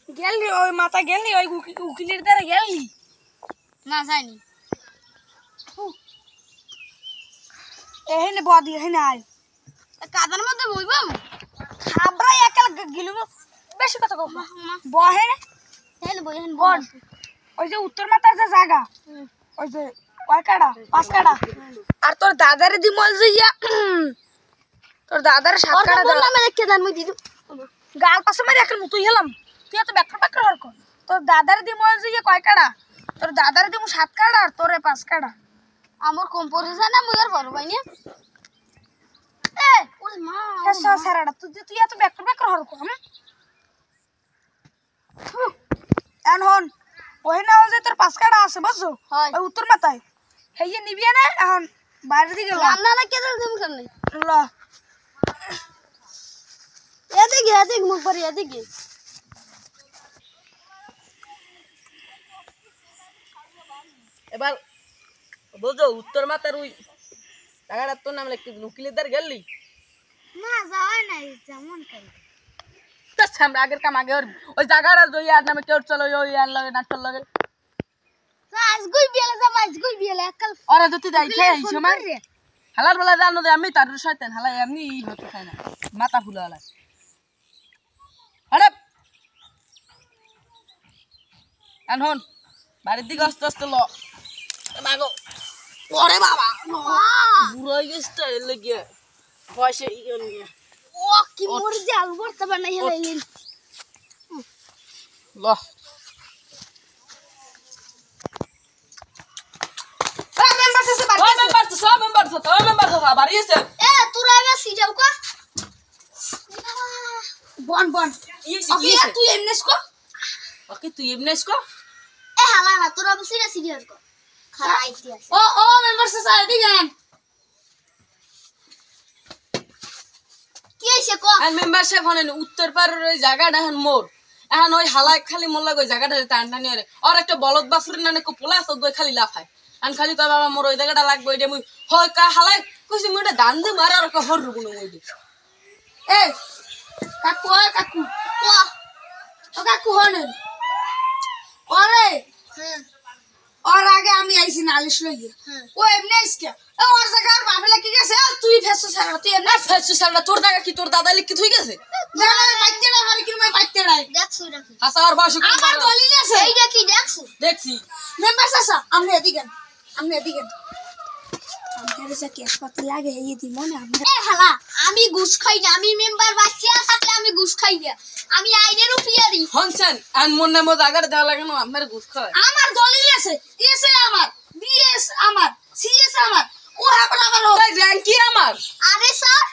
গেলি ওই মাথা গেলি ওই উকিলের দ্বারা গেলি না যাইনি এখানে বদি এখানে আয় কাদার মধ্যে বইবাম খাবরাই একাল গিলু বেশি কথা কও বহে না তাহলে বইহেন বল ওই যে উত্তর মাথার যে জায়গা ওই যে কয় কাড়া 5 কাড়া আর তোর দাদারে দি মল যাইয়া তোর দাদারে 7 কাড়া দাও নামে দেখে দান মই দিদু গাল পাশে মারি একল মুতুই হেলাম তুই এত ব্যাকর হরক তোর দাদারে দি মল যাইয়া কয় কাড়া তোর দাদারে দি 7 কাড়া আর তোরে 5 কাড়া আমার কম পড়ছে না মই আর বড় ভাই না এ ওরে মা হেসা সারাডা তুই এত ব্যাকর হরক এখন ওই না যে তোর 5 কাড়া আছে বুঝছো ওই উত্তর মাথায় হেইয়ে নিবি না এখন বাইরে দিকে গেলাম আপনারা কে দল তুমি সামনে ল এদিকে মুখ পরে এদিকে এবার বুঝো উত্তর মাথার ওই টাকাটা তোর নাম লিখতে দিন উকিলের দ্বার গেলি না যাওয়া নাই যেমন কাই তা আমরা আগের কাম আগে ওই জায়গাটা ওই আর নামে কেউ চলো ওই আর লাগে নাটক লাগে আজগুই বিয়েলে যাব আজগুই বিয়েলে একাল ওরা যদি দাইছে এই সময় হালার বেলা জানো দে আমি তার শয়তান হালা এমনি হতে চায় না মাথা ফুলা হালা আরে এখন বাড়ির দিকে আস্তে আস্তে ল মাগো ওরে বাবা বুড়ো হয়ে গেছে তো এর লেগে পয়সা ইয়ে নিয়ে ও কি মর জাল বর্তা বানাই হেলাইলেন ল এ তোরা এবে সিজাও কা বন তুই এমনেস কো এ হালা না তোরা বসি না সিরিয়াস কর খারা আইতি আছে ও মেম্বার সোসাইটি গান কি হইছে ক উত্তর পাড়ের ওই জায়গাটা এখন মোর এখন ওই হালাই খালি মোর লাগে ওই জায়গাটা টানটানি আরে আর একটা বলদ বাছুরের নানে পোলা আছে ওই খালি লাফায় আমি খালি কয় বাবা মোর ওই জায়গাটা লাগবে ওইটা মুই হয় কা হালাই কইছি মুই এটা দান দে মারে আর হর রুগুনো ওইটা এ কাকু ক ও কাকু হনেন ওরে ওর আগে আমি আইছি নালিশ লইয়া ও এমনি আইসকে ও ওর জায়গার বাবলা কি গেছে তুই ফেসো সারা তুই এমনি ফেসু সারা তোর জায়গা কি তোর দাদা লিখি থই গেছে না বাইতে না হারি কি মই বাইতে নাই দেখছু রাখি হাসা আর বাসু আমার দলিল আছে এইটা কি দেখছু দেখছি মেম্বার চাচা আপনি এদিকে আমাদের যে কেস পাতি লাগে এই দি মনে আমরা এ হালা আমি ঘুষ খাই না আমি মেম্বার বাচ্চা থাকলে আমি ঘুষ খাই না আমি আইনের উপরিয়ারি হনসেন আর মোর নামে জায়গাটা দেওয়া লাগে না আমার ঘুষ খায় আমার দলিল আছে এসে আমার বিএস আমার সিএস আমার ও এখন আমার তাই র্যাঙ্ক কি আমার আরে স্যার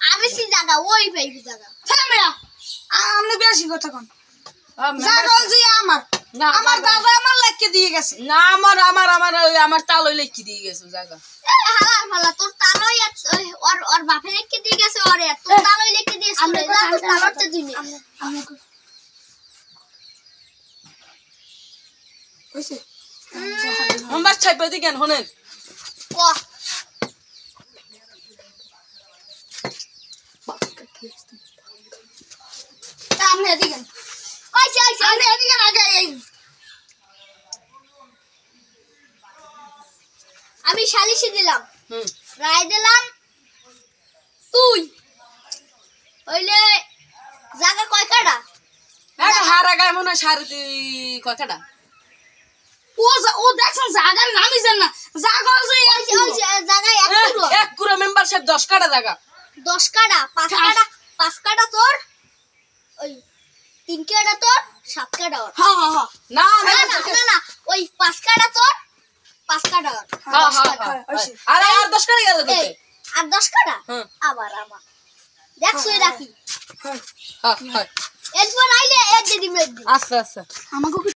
আমি সি জায়গা ওই পাইবি জায়গা থামিয়া আমনে বেশি কথা কোন মেম্বার জাগল জি আমার না আমার দাদা আমার লাইকে দিয়ে গেছে না আমার তাল হইলে কি দিয়ে গেছে জায়গা এ হালা হালা তোর তালই ওর বাপে লিখে দিয়ে গেছে ওরে তোর তালই লিখে দিয়েছে আমরা তোর তালতে দিনে আমি কইছে আমার ছাইপে দি কেন হনেন ক আমনে এদিকে আইছে আমনে এদিকে আগে এই আমি সালিশি দিলাম হুম রায় দিলাম তুই হইলে জায়গা কয় কাটা হারা গায় মনে হয় সাড়ে কথাটা ও দেখছেন জাগার নামই জান না জাগল জি ওই জায়গায় এক পুরো এক পুরো মেম্বারশিপ 10 কাটা জায়গা 10 কাটা 5 কাটা তোর ওই 3 কাটা তোর 7 কাটা ওর হ্যাঁ না না ওই 5 কাটা তোর 5 কাটা ওর আর 10 কাটা গেল এই আর 10 কাটা হুম আবার দেখছো এটা কি হ্যাঁ এরপর আইলে এর দিদি মেদ আচ্ছা আমাকে